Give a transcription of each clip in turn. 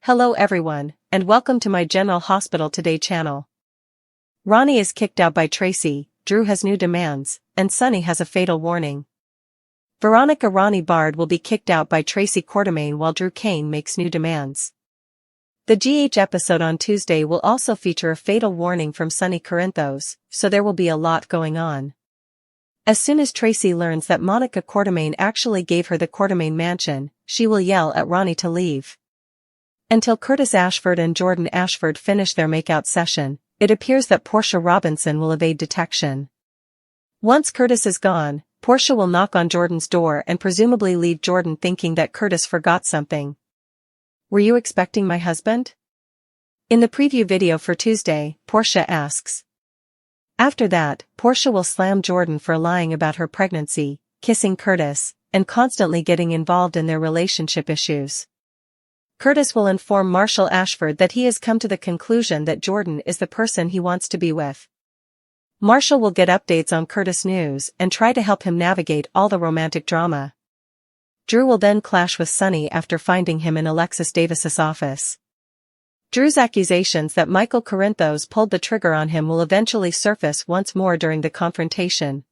Hello everyone, and welcome to my General Hospital Today channel. Ronnie is kicked out by Tracy, Drew has new demands, and Sonny has a fatal warning. Veronica Ronnie Bard will be kicked out by Tracy Quartermaine while Drew Kane makes new demands. The GH episode on Tuesday will also feature a fatal warning from Sonny Corinthos, so there will be a lot going on. As soon as Tracy learns that Monica Quartermaine actually gave her the Quartermaine mansion, she will yell at Ronnie to leave. Until Curtis Ashford and Jordan Ashford finish their makeout session, it appears that Portia Robinson will evade detection. Once Curtis is gone, Portia will knock on Jordan's door and presumably leave Jordan thinking that Curtis forgot something. "Were you expecting my husband?" In the preview video for Tuesday, Portia asks. After that, Portia will slam Jordan for lying about her pregnancy, kissing Curtis, and constantly getting involved in their relationship issues. Curtis will inform Marshall Ashford that he has come to the conclusion that Jordan is the person he wants to be with. Marshall will get updates on Curtis' news and try to help him navigate all the romantic drama. Drew will then clash with Sonny after finding him in Alexis Davis's office. Drew's accusations that Michael Corinthos pulled the trigger on him will eventually surface once more during the confrontation.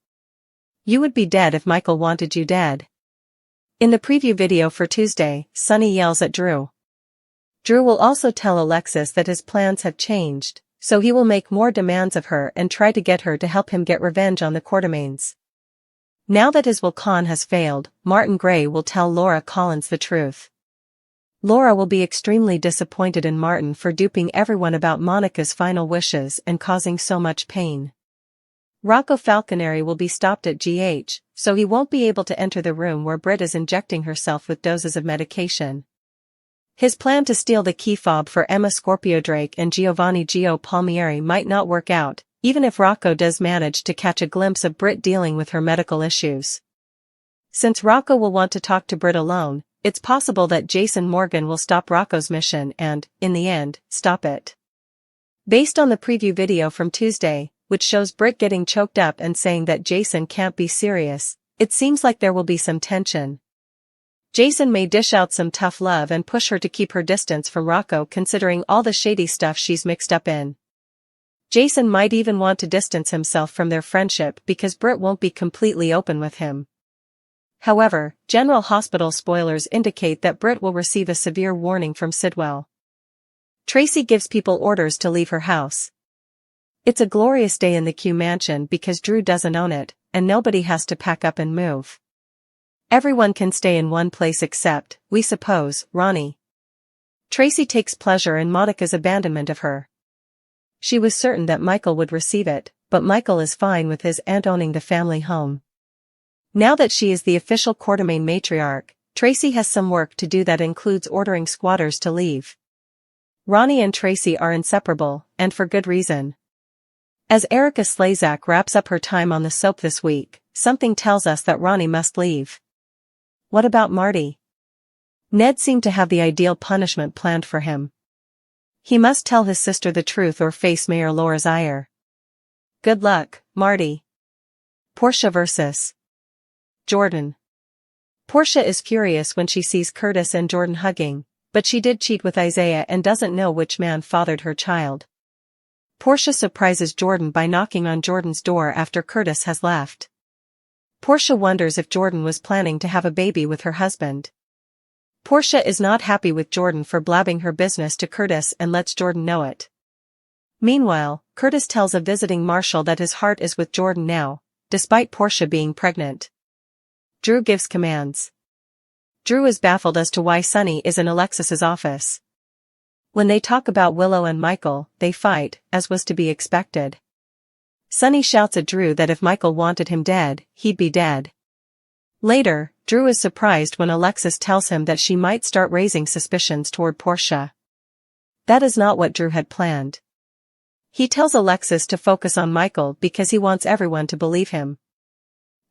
"You would be dead if Michael wanted you dead." In the preview video for Tuesday, Sonny yells at Drew. Drew will also tell Alexis that his plans have changed, so he will make more demands of her and try to get her to help him get revenge on the Quartermaines. Now that his Wilcon has failed, Martin Gray will tell Laura Collins the truth. Laura will be extremely disappointed in Martin for duping everyone about Monica's final wishes and causing so much pain. Rocco Falconeri will be stopped at GH, so he won't be able to enter the room where Britt is injecting herself with doses of medication. His plan to steal the key fob for Emma Scorpio Drake and Giovanni Gio Palmieri might not work out, even if Rocco does manage to catch a glimpse of Britt dealing with her medical issues. Since Rocco will want to talk to Britt alone, it's possible that Jason Morgan will stop Rocco's mission and, in the end, stop it. Based on the preview video from Tuesday, which shows Britt getting choked up and saying that Jason can't be serious, it seems like there will be some tension. Jason may dish out some tough love and push her to keep her distance from Rocco considering all the shady stuff she's mixed up in. Jason might even want to distance himself from their friendship because Britt won't be completely open with him. However, General Hospital spoilers indicate that Britt will receive a severe warning from Sidwell. Tracy gives people orders to leave her house. It's a glorious day in the Q mansion because Drew doesn't own it, and nobody has to pack up and move. Everyone can stay in one place except, we suppose, Ronnie. Tracy takes pleasure in Monica's abandonment of her. She was certain that Michael would receive it, but Michael is fine with his aunt owning the family home. Now that she is the official Quartermaine matriarch, Tracy has some work to do that includes ordering squatters to leave. Ronnie and Tracy are inseparable, and for good reason. As Erica Slezak wraps up her time on the soap this week, something tells us that Ronnie must leave. What about Marty? Ned seemed to have the ideal punishment planned for him. He must tell his sister the truth or face Mayor Laura's ire. Good luck, Marty. Portia vs. Jordan. Portia is furious when she sees Curtis and Jordan hugging, but she did cheat with Isaiah and doesn't know which man fathered her child. Portia surprises Jordan by knocking on Jordan's door after Curtis has left. Portia wonders if Jordan was planning to have a baby with her husband. Portia is not happy with Jordan for blabbing her business to Curtis and lets Jordan know it. Meanwhile, Curtis tells a visiting Marshall that his heart is with Jordan now, despite Portia being pregnant. Drew gives commands. Drew is baffled as to why Sonny is in Alexis's office. When they talk about Willow and Michael, they fight, as was to be expected. Sonny shouts at Drew that if Michael wanted him dead, he'd be dead. Later, Drew is surprised when Alexis tells him that she might start raising suspicions toward Portia. That is not what Drew had planned. He tells Alexis to focus on Michael because he wants everyone to believe him.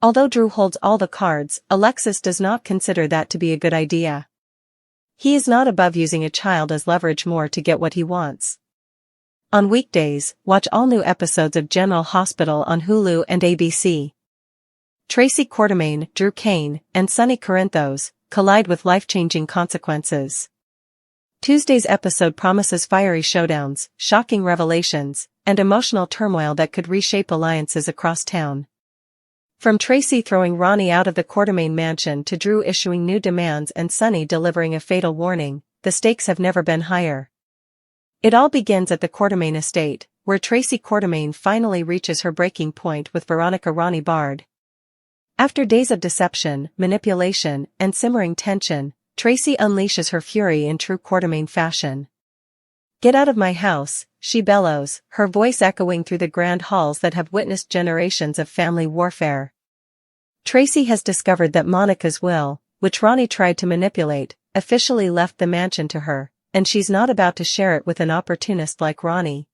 Although Drew holds all the cards, Alexis does not consider that to be a good idea. He is not above using a child as leverage more to get what he wants. On weekdays, watch all new episodes of General Hospital on Hulu and ABC. Tracy Quartermaine, Drew Kane, and Sonny Corinthos collide with life-changing consequences. Tuesday's episode promises fiery showdowns, shocking revelations, and emotional turmoil that could reshape alliances across town. From Tracy throwing Ronnie out of the Quartermaine mansion to Drew issuing new demands and Sonny delivering a fatal warning, the stakes have never been higher. It all begins at the Quartermaine estate, where Tracy Quartermaine finally reaches her breaking point with Veronica Ronnie Bard. After days of deception, manipulation, and simmering tension, Tracy unleashes her fury in true Quartermaine fashion. "Get out of my house," she bellows, her voice echoing through the grand halls that have witnessed generations of family warfare. Tracy has discovered that Monica's will, which Ronnie tried to manipulate, officially left the mansion to her, and she's not about to share it with an opportunist like Ronnie.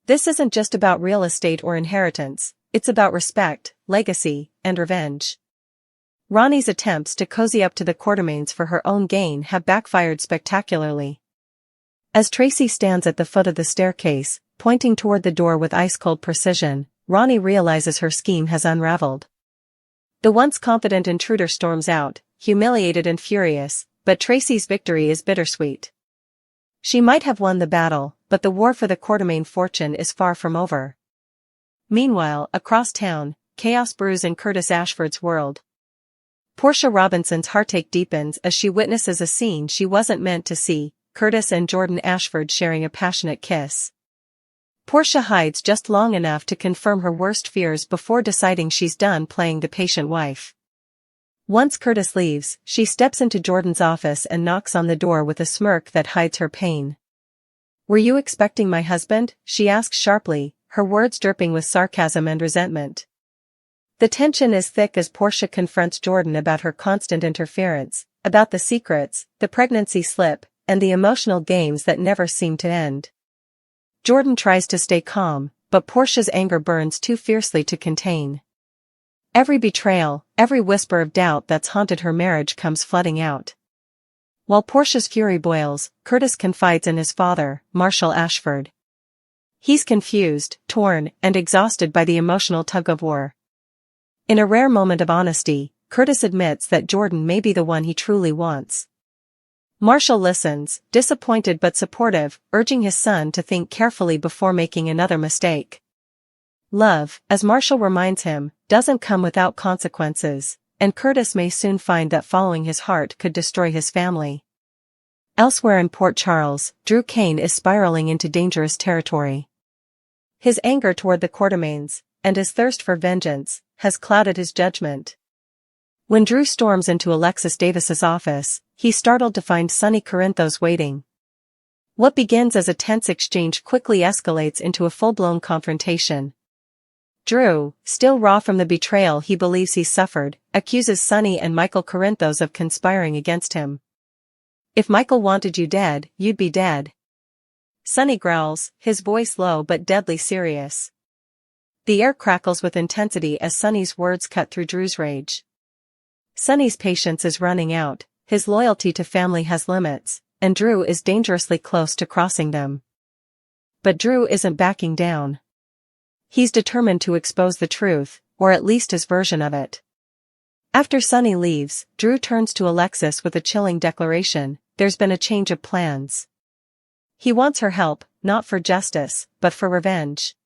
This isn't just about real estate or inheritance, it's about respect, legacy, and revenge. Ronnie's attempts to cozy up to the Quartermaines for her own gain have backfired spectacularly. As Tracy stands at the foot of the staircase, pointing toward the door with ice-cold precision, Ronnie realizes her scheme has unraveled. The once confident intruder storms out, humiliated and furious, but Tracy's victory is bittersweet. She might have won the battle, but the war for the Quartermaine fortune is far from over. Meanwhile, across town, chaos brews in Curtis Ashford's world. Portia Robinson's heartache deepens as she witnesses a scene she wasn't meant to see, Curtis and Jordan Ashford sharing a passionate kiss. Portia hides just long enough to confirm her worst fears before deciding she's done playing the patient wife. Once Curtis leaves, she steps into Jordan's office and knocks on the door with a smirk that hides her pain. "Were you expecting my husband?" she asks sharply, her words dripping with sarcasm and resentment. The tension is thick as Portia confronts Jordan about her constant interference, about the secrets, the pregnancy slip, and the emotional games that never seem to end. Jordan tries to stay calm, but Portia's anger burns too fiercely to contain. Every betrayal, every whisper of doubt that's haunted her marriage comes flooding out. While Portia's fury boils, Curtis confides in his father, Marshall Ashford. He's confused, torn, and exhausted by the emotional tug-of-war. In a rare moment of honesty, Curtis admits that Jordan may be the one he truly wants. Marshall listens, disappointed but supportive, urging his son to think carefully before making another mistake. Love, as Marshall reminds him, doesn't come without consequences, and Curtis may soon find that following his heart could destroy his family. Elsewhere in Port Charles, Drew Kane is spiraling into dangerous territory. His anger toward the Quartermaines, and his thirst for vengeance, has clouded his judgment. When Drew storms into Alexis Davis's office, he's startled to find Sonny Corinthos waiting. What begins as a tense exchange quickly escalates into a full-blown confrontation. Drew, still raw from the betrayal he believes he suffered, accuses Sonny and Michael Corinthos of conspiring against him. "If Michael wanted you dead, you'd be dead." Sonny growls, his voice low but deadly serious. The air crackles with intensity as Sonny's words cut through Drew's rage. Sonny's patience is running out, his loyalty to family has limits, and Drew is dangerously close to crossing them. But Drew isn't backing down. He's determined to expose the truth, or at least his version of it. After Sonny leaves, Drew turns to Alexis with a chilling declaration: there's been a change of plans. He wants her help, not for justice, but for revenge.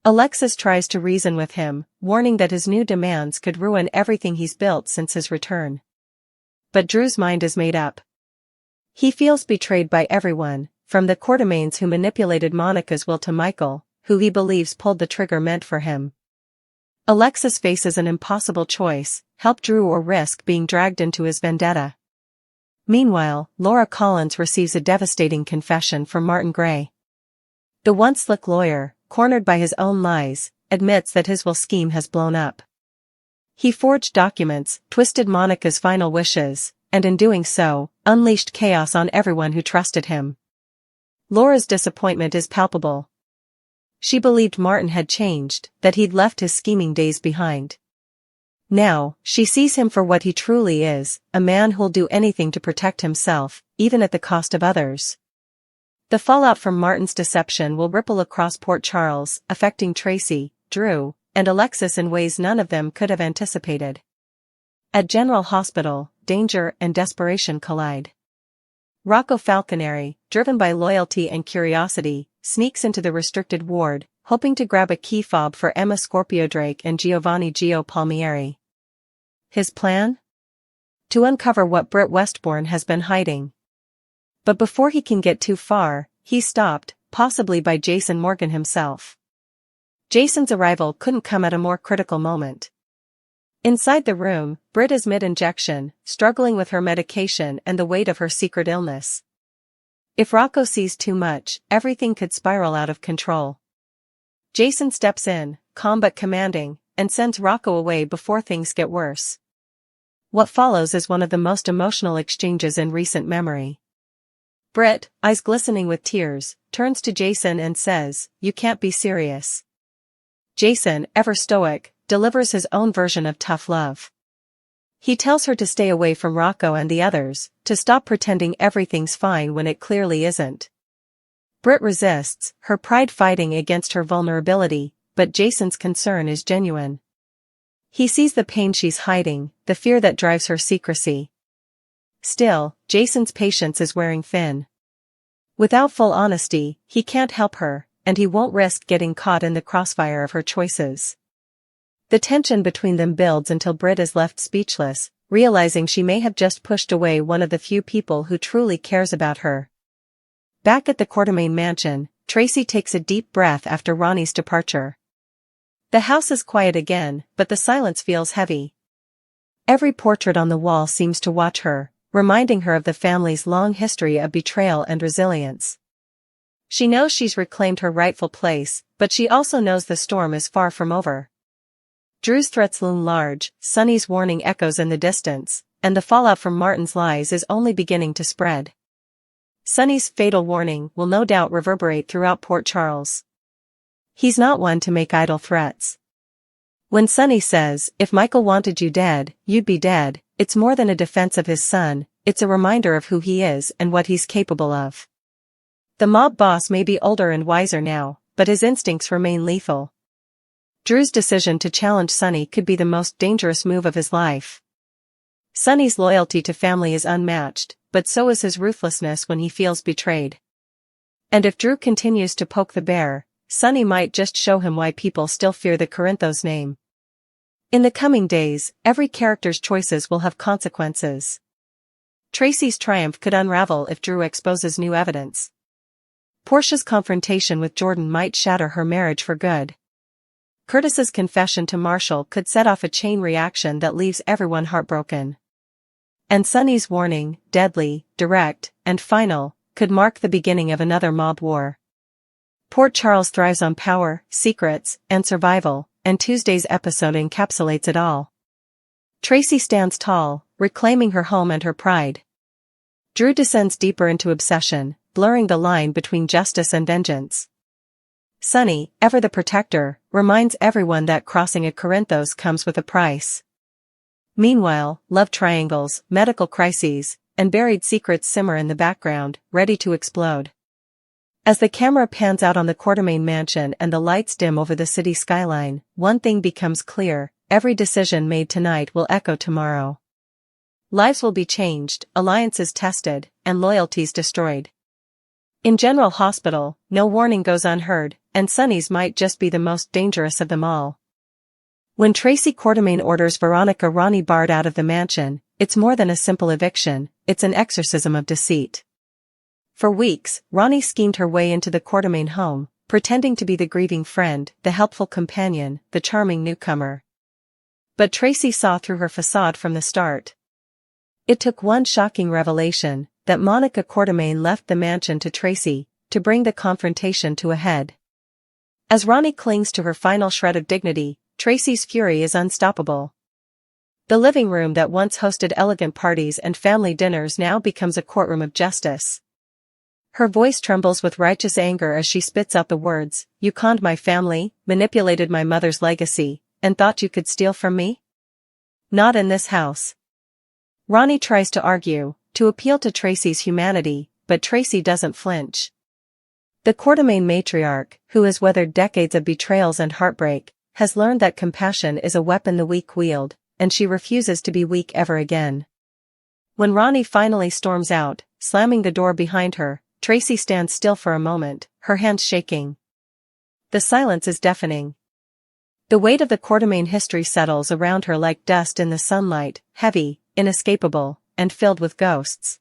Alexis tries to reason with him, warning that his new demands could ruin everything he's built since his return. But Drew's mind is made up. He feels betrayed by everyone, from the Quartermaines who manipulated Monica's will to Michael, who he believes pulled the trigger meant for him. Alexis faces an impossible choice: help Drew or risk being dragged into his vendetta. Meanwhile, Laura Collins receives a devastating confession from Martin Gray. The once slick lawyer, cornered by his own lies, admits that his will scheme has blown up. He forged documents, twisted Monica's final wishes, and in doing so, unleashed chaos on everyone who trusted him. Laura's disappointment is palpable. She believed Martin had changed, that he'd left his scheming days behind. Now, she sees him for what he truly is, a man who'll do anything to protect himself, even at the cost of others. The fallout from Martin's deception will ripple across Port Charles, affecting Tracy, Drew, and Alexis in ways none of them could have anticipated. At General Hospital, danger and desperation collide. Rocco Falconeri, driven by loyalty and curiosity, sneaks into the restricted ward, hoping to grab a key fob for Emma Scorpio Drake and Giovanni Gio Palmieri. His plan? To uncover what Britt Westbourne has been hiding. But before he can get too far, he's stopped, possibly by Jason Morgan himself. Jason's arrival couldn't come at a more critical moment. Inside the room, Britt is mid-injection, struggling with her medication and the weight of her secret illness. If Rocco sees too much, everything could spiral out of control. Jason steps in, calm but commanding, and sends Rocco away before things get worse. What follows is one of the most emotional exchanges in recent memory. Britt, eyes glistening with tears, turns to Jason and says, "You can't be serious." Jason, ever stoic, delivers his own version of tough love. He tells her to stay away from Rocco and the others, to stop pretending everything's fine when it clearly isn't. Britt resists, her pride fighting against her vulnerability, but Jason's concern is genuine. He sees the pain she's hiding, the fear that drives her secrecy. Still, Jason's patience is wearing thin. Without full honesty, he can't help her, and he won't risk getting caught in the crossfire of her choices. The tension between them builds until Britt is left speechless, realizing she may have just pushed away one of the few people who truly cares about her. Back at the Quartermaine mansion, Tracy takes a deep breath after Ronnie's departure. The house is quiet again, but the silence feels heavy. Every portrait on the wall seems to watch her, reminding her of the family's long history of betrayal and resilience. She knows she's reclaimed her rightful place, but she also knows the storm is far from over. Drew's threats loom large, Sonny's warning echoes in the distance, and the fallout from Martin's lies is only beginning to spread. Sonny's fatal warning will no doubt reverberate throughout Port Charles. He's not one to make idle threats. When Sonny says, "If Michael wanted you dead, you'd be dead," it's more than a defense of his son, it's a reminder of who he is and what he's capable of. The mob boss may be older and wiser now, but his instincts remain lethal. Drew's decision to challenge Sonny could be the most dangerous move of his life. Sonny's loyalty to family is unmatched, but so is his ruthlessness when he feels betrayed. And if Drew continues to poke the bear, Sonny might just show him why people still fear the Corinthos name. In the coming days, every character's choices will have consequences. Tracy's triumph could unravel if Drew exposes new evidence. Portia's confrontation with Jordan might shatter her marriage for good. Curtis's confession to Marshall could set off a chain reaction that leaves everyone heartbroken. And Sonny's warning, deadly, direct, and final, could mark the beginning of another mob war. Port Charles thrives on power, secrets, and survival, and Tuesday's episode encapsulates it all. Tracy stands tall, reclaiming her home and her pride. Drew descends deeper into obsession, blurring the line between justice and vengeance. Sonny, ever the protector, reminds everyone that crossing a Corinthos comes with a price. Meanwhile, love triangles, medical crises, and buried secrets simmer in the background, ready to explode. As the camera pans out on the Quartermaine mansion and the lights dim over the city skyline, one thing becomes clear: every decision made tonight will echo tomorrow. Lives will be changed, alliances tested, and loyalties destroyed. In General Hospital, no warning goes unheard, and Sonny's might just be the most dangerous of them all. When Tracy Quartermaine orders Veronica Ronnie barred out of the mansion, it's more than a simple eviction, it's an exorcism of deceit. For weeks, Ronnie schemed her way into the Quartermaine home, pretending to be the grieving friend, the helpful companion, the charming newcomer. But Tracy saw through her facade from the start. It took one shocking revelation, that Monica Quartermaine left the mansion to Tracy, to bring the confrontation to a head. As Ronnie clings to her final shred of dignity, Tracy's fury is unstoppable. The living room that once hosted elegant parties and family dinners now becomes a courtroom of justice. Her voice trembles with righteous anger as she spits out the words, "You conned my family, manipulated my mother's legacy, and thought you could steal from me? Not in this house." Ronnie tries to argue, to appeal to Tracy's humanity, but Tracy doesn't flinch. The Quartermaine matriarch, who has weathered decades of betrayals and heartbreak, has learned that compassion is a weapon the weak wield, and she refuses to be weak ever again. When Ronnie finally storms out, slamming the door behind her, Tracy stands still for a moment, her hands shaking. The silence is deafening. The weight of the Quartermaine history settles around her like dust in the sunlight, heavy, inescapable, and filled with ghosts.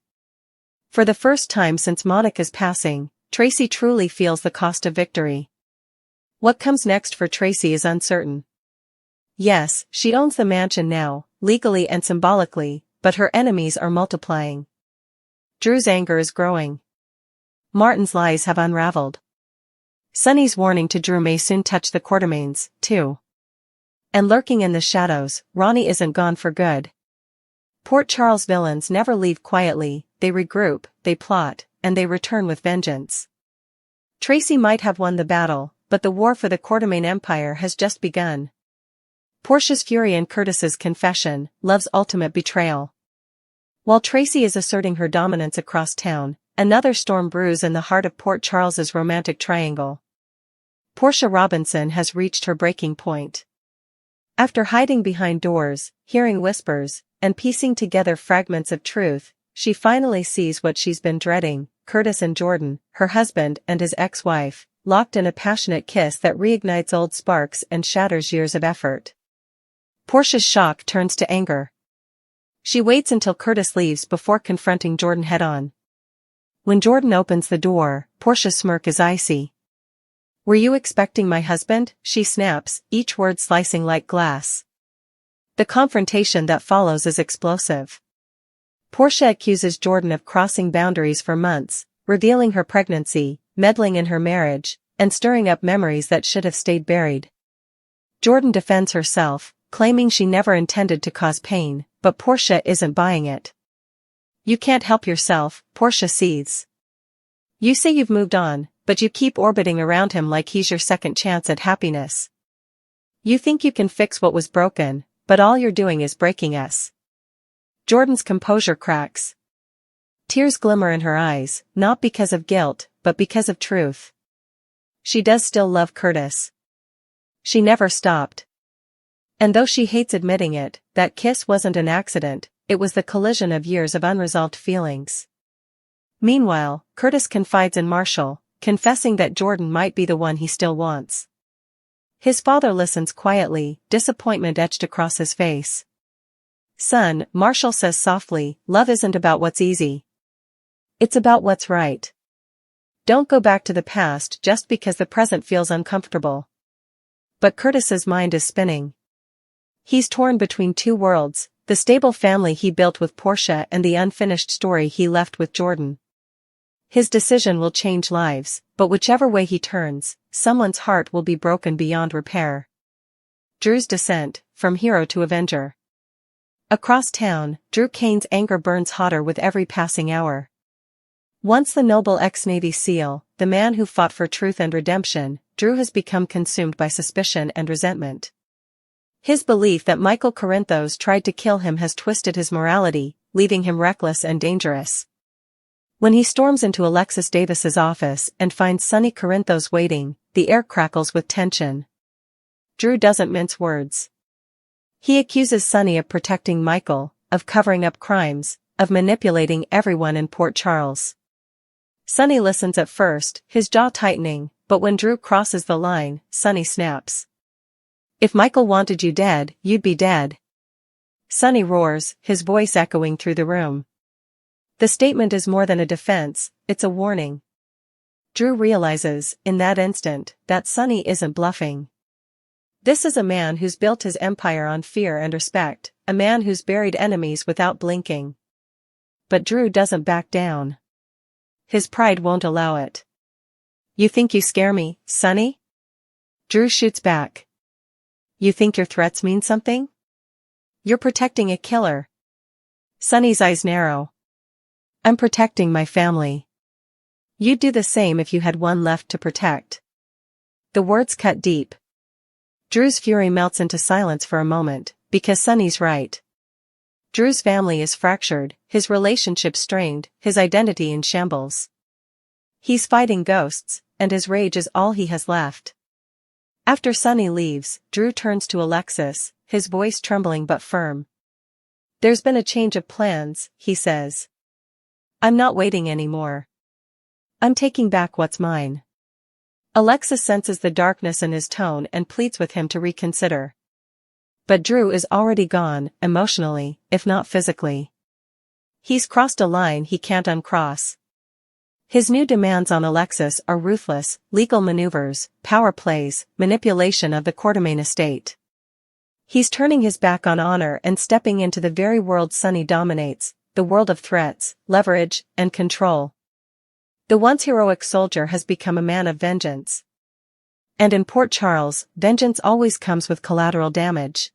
For the first time since Monica's passing, Tracy truly feels the cost of victory. What comes next for Tracy is uncertain. Yes, she owns the mansion now, legally and symbolically, but her enemies are multiplying. Drew's anger is growing. Martin's lies have unraveled. Sonny's warning to Drew may soon touch the Quartermaines, too. And lurking in the shadows, Ronnie isn't gone for good. Port Charles villains never leave quietly, they regroup, they plot, and they return with vengeance. Tracy might have won the battle, but the war for the Quartermaine Empire has just begun. Portia's fury and Curtis's confession, love's ultimate betrayal. While Tracy is asserting her dominance across town, another storm brews in the heart of Port Charles's romantic triangle. Portia Robinson has reached her breaking point. After hiding behind doors, hearing whispers, and piecing together fragments of truth, she finally sees what she's been dreading: Curtis and Jordan, her husband and his ex-wife, locked in a passionate kiss that reignites old sparks and shatters years of effort. Portia's shock turns to anger. She waits until Curtis leaves before confronting Jordan head-on. When Jordan opens the door, Portia's smirk is icy. "Were you expecting my husband?" she snaps, each word slicing like glass. The confrontation that follows is explosive. Portia accuses Jordan of crossing boundaries for months, revealing her pregnancy, meddling in her marriage, and stirring up memories that should have stayed buried. Jordan defends herself, claiming she never intended to cause pain, but Portia isn't buying it. "You can't help yourself," Portia seethes. "You say you've moved on, but you keep orbiting around him like he's your second chance at happiness. You think you can fix what was broken, but all you're doing is breaking us." Jordan's composure cracks. Tears glimmer in her eyes, not because of guilt, but because of truth. She does still love Curtis. She never stopped. And though she hates admitting it, that kiss wasn't an accident, it was the collision of years of unresolved feelings. Meanwhile, Curtis confides in Marshall, confessing that Jordan might be the one he still wants. His father listens quietly, disappointment etched across his face. "Son," Marshall says softly, "love isn't about what's easy. It's about what's right. Don't go back to the past just because the present feels uncomfortable." But Curtis's mind is spinning. He's torn between two worlds, the stable family he built with Portia and the unfinished story he left with Jordan. His decision will change lives, but whichever way he turns, someone's heart will be broken beyond repair. Drew's descent, from hero to avenger. Across town, Drew Kane's anger burns hotter with every passing hour. Once the noble ex-Navy SEAL, the man who fought for truth and redemption, Drew has become consumed by suspicion and resentment. His belief that Michael Corinthos tried to kill him has twisted his morality, leaving him reckless and dangerous. When he storms into Alexis Davis's office and finds Sonny Corinthos waiting, the air crackles with tension. Drew doesn't mince words. He accuses Sonny of protecting Michael, of covering up crimes, of manipulating everyone in Port Charles. Sonny listens at first, his jaw tightening, but when Drew crosses the line, Sonny snaps. "If Michael wanted you dead, you'd be dead." Sonny roars, his voice echoing through the room. The statement is more than a defense, it's a warning. Drew realizes, in that instant, that Sonny isn't bluffing. This is a man who's built his empire on fear and respect, a man who's buried enemies without blinking. But Drew doesn't back down. His pride won't allow it. "You think you scare me, Sonny?" Drew shoots back. "You think your threats mean something? You're protecting a killer." Sonny's eyes narrow. "I'm protecting my family. You'd do the same if you had one left to protect." The words cut deep. Drew's fury melts into silence for a moment, because Sonny's right. Drew's family is fractured, his relationship strained, his identity in shambles. He's fighting ghosts, and his rage is all he has left. After Sonny leaves, Drew turns to Alexis, his voice trembling but firm. There's been a change of plans, he says. I'm not waiting anymore. I'm taking back what's mine. Alexa senses the darkness in his tone and pleads with him to reconsider. But Drew is already gone, emotionally, if not physically. He's crossed a line he can't uncross. His new demands on Alexis are ruthless, legal maneuvers, power plays, manipulation of the Quartermaine estate. He's turning his back on honor and stepping into the very world Sonny dominates, the world of threats, leverage, and control. The once heroic soldier has become a man of vengeance. And in Port Charles, vengeance always comes with collateral damage.